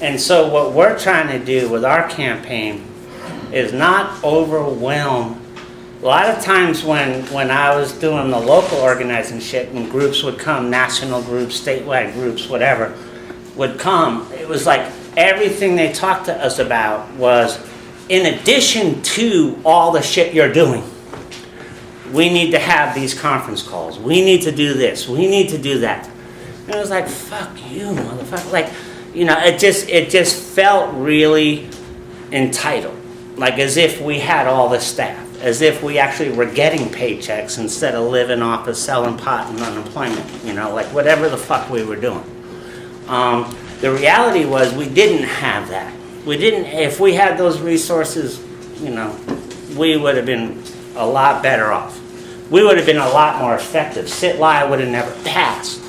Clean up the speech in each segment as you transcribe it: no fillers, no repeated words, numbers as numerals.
And so what we're trying to do with our campaign is not overwhelm. A lot of times when I was doing the local organizing shit and groups would come, national groups, statewide groups, whatever, would come, it was like everything they talked to us about was, in addition to all the shit you're doing, we need to have these conference calls. We need to do this. We need to do that. And I was like, fuck you, motherfucker. Like, you know, it just felt really entitled. Like as if we had all the staff. As if we actually were getting paychecks instead of living off of selling pot and unemployment. You know, like whatever the fuck we were doing. The reality was we didn't have that. We didn't, if we had those resources, you know, we would have been a lot better off. We would have been a lot more effective. Sit-lie would have never passed,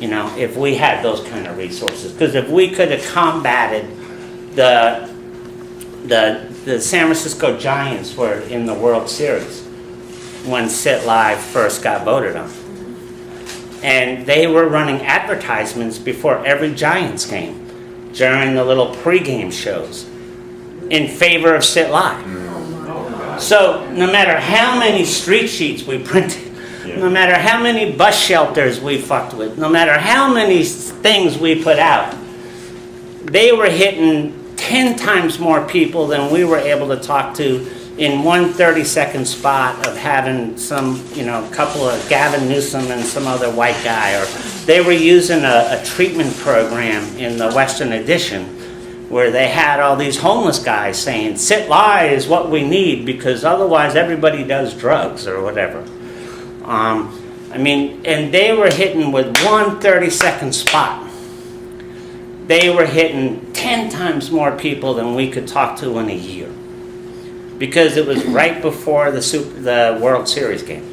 you know, if we had those kind of resources. Because if we could have combated the San Francisco Giants were in the World Series when Sit-lie first got voted on. And they were running advertisements before every Giants game during the little pregame shows in favor of Sit-lie. So no matter how many street sheets we printed, no matter how many bus shelters we fucked with, no matter how many things we put out, they were hitting 10 times more people than we were able to talk to in one 30-second spot of having some, you know, couple of Gavin Newsom and some other white guy. Or they were using a treatment program in the Western Edition where they had all these homeless guys saying, Sit-lie is what we need because otherwise everybody does drugs or whatever. I mean, and they were hitting with one 30-second spot. They were hitting 10 times more people than we could talk to in a year. Because it was right before the World Series game.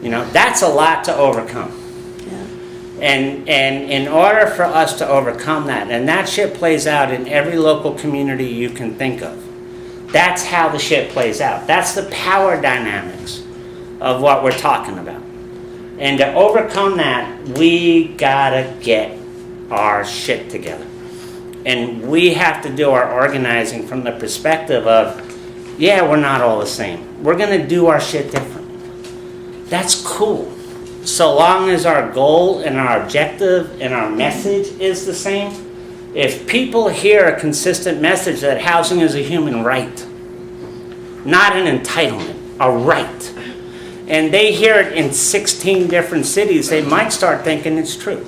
You know, that's a lot to overcome. Yeah. And in order for us to overcome that, and that shit plays out in every local community you can think of. That's how the shit plays out. That's the power dynamics of what we're talking about. And to overcome that, we gotta get our shit together. And we have to do our organizing from the perspective of, yeah, we're not all the same. We're going to do our shit different. That's cool. So long as our goal and our objective and our message is the same. If people hear a consistent message that housing is a human right, not an entitlement, a right, and they hear it in 16 different cities, they might start thinking it's true.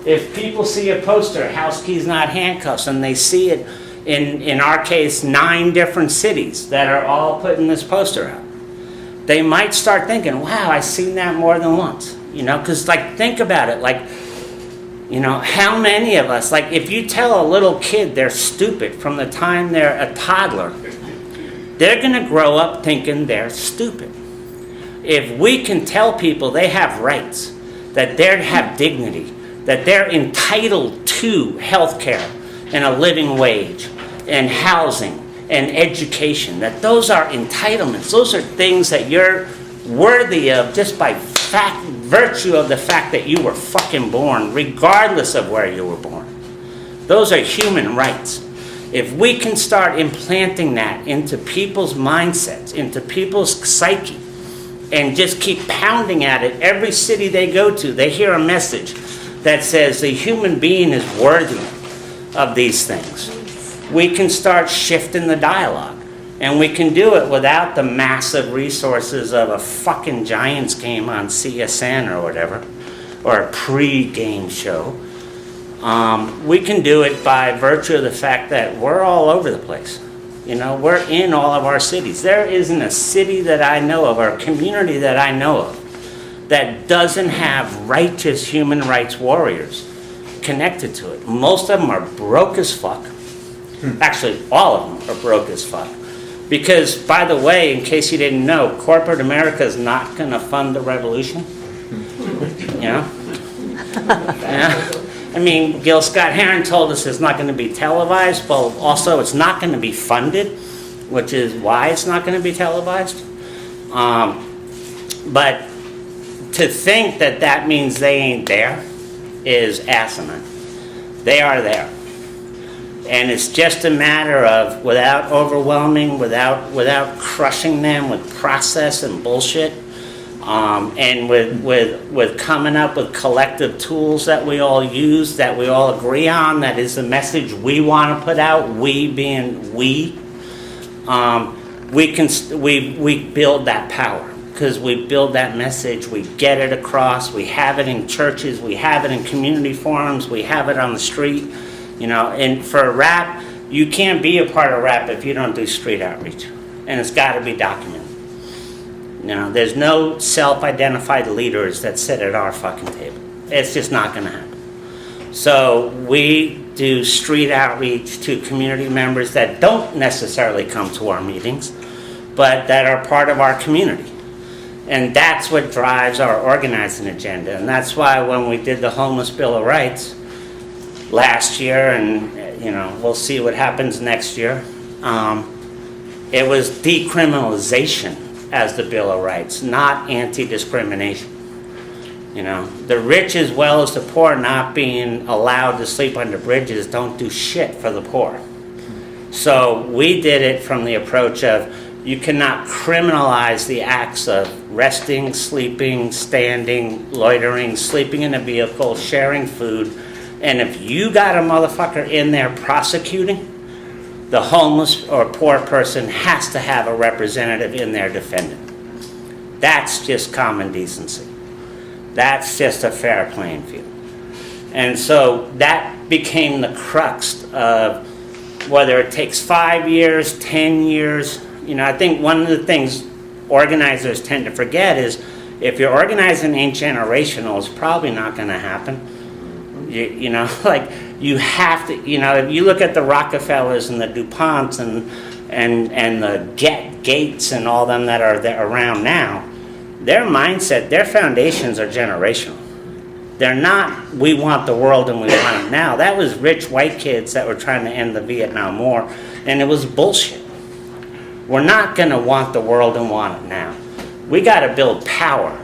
If people see a poster, house keys, not handcuffs, and they see it in our case, 9 different cities that are all putting this poster out, they might start thinking, wow, I've seen that more than once. You know, because, like, think about it. Like, you know, how many of us, like, if you tell a little kid they're stupid from the time they're a toddler, they're going to grow up thinking they're stupid. If we can tell people they have rights, that they have dignity, that they're entitled to health care and a living wage, and housing, and education, that those are entitlements. Those are things that you're worthy of just by virtue of the fact that you were fucking born, regardless of where you were born. Those are human rights. If we can start implanting that into people's mindsets, into people's psyche, and just keep pounding at it, every city they go to, they hear a message that says the human being is worthy of these things. We can start shifting the dialogue. And we can do it without the massive resources of a fucking Giants game on CSN or whatever, or a pre-game show. We can do it by virtue of the fact that we're all over the place. You know, we're in all of our cities. There isn't a city that I know of, or a community that I know of, that doesn't have righteous human rights warriors connected to it. Most of them are broke as fuck. Actually, all of them are broke as fuck. Because, by the way, in case you didn't know, corporate America is not going to fund the revolution. You know? Yeah. I mean, Gil Scott-Heron told us it's not going to be televised. Well, also, it's not going to be funded, which is why it's not going to be televised. But to think that that means they ain't there is asinine. They are there. And it's just a matter of, without overwhelming, without crushing them with process and bullshit, and with coming up with collective tools that we all use, that we all agree on, that is the message we want to put out, we being we build that power. Because we build that message, we get it across, we have it in churches, we have it in community forums, we have it on the street. You know, and for R.A.P, you can't be a part of R.A.P if you don't do street outreach. And it's got to be documented. You know, there's no self-identified leaders that sit at our fucking table. It's just not going to happen. So we do street outreach to community members that don't necessarily come to our meetings, but that are part of our community. And that's what drives our organizing agenda. And that's why when we did the Homeless Bill of Rights last year, and you know, we'll see what happens next year, it was decriminalization as the Bill of Rights, not anti-discrimination. You know, the rich as well as the poor not being allowed to sleep under bridges don't do shit for the poor. So we did it from the approach of, you cannot criminalize the acts of resting, sleeping, standing, loitering, sleeping in a vehicle, sharing food. And if you got a motherfucker in there prosecuting, the homeless or poor person has to have a representative in there defending. That's just common decency. That's just a fair playing field. And so that became the crux of whether it takes 5 years, 10 years. You know, I think one of the things organizers tend to forget is if you're organizing ain't generational, it's probably not going to happen. You know, like you have to, you know, if you look at the Rockefellers and the DuPonts and the Gates and all them that are there around now, their mindset, their foundations are generational. They're not, we want the world and we want it now. That was rich white kids that were trying to end the Vietnam War, and it was bullshit. We're not going to want the world and want it now. We got to build power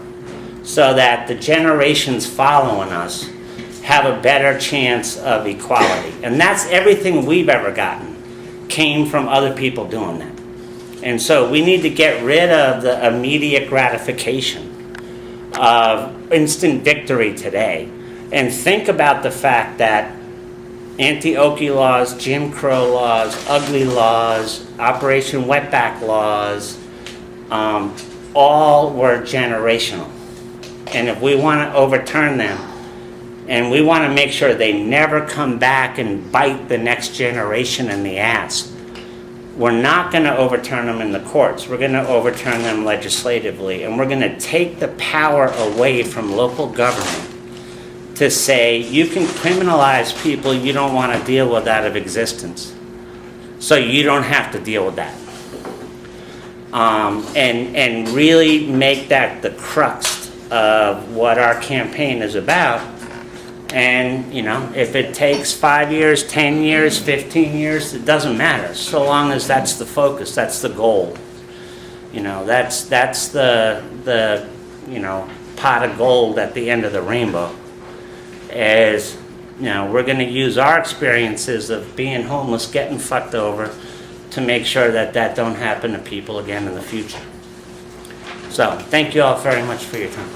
so that the generations following us have a better chance of equality. And that's everything we've ever gotten came from other people doing that. And so we need to get rid of the immediate gratification of instant victory today and think about the fact that anti-Okie laws, Jim Crow laws, ugly laws, Operation Wetback laws, all were generational. And if we want to overturn them, and we want to make sure they never come back and bite the next generation in the ass, we're not going to overturn them in the courts. We're going to overturn them legislatively. And we're going to take the power away from local government to say, you can criminalize people you don't want to deal with out of existence. So you don't have to deal with that. And really make that the crux of what our campaign is about. And, you know, if it takes 5 years, 10 years, 15 years, it doesn't matter. So long as that's the focus, that's the goal. You know, that's the you know, pot of gold at the end of the rainbow. Is, you know, we're going to use our experiences of being homeless, getting fucked over, to make sure that that don't happen to people again in the future. So, thank you all very much for your time.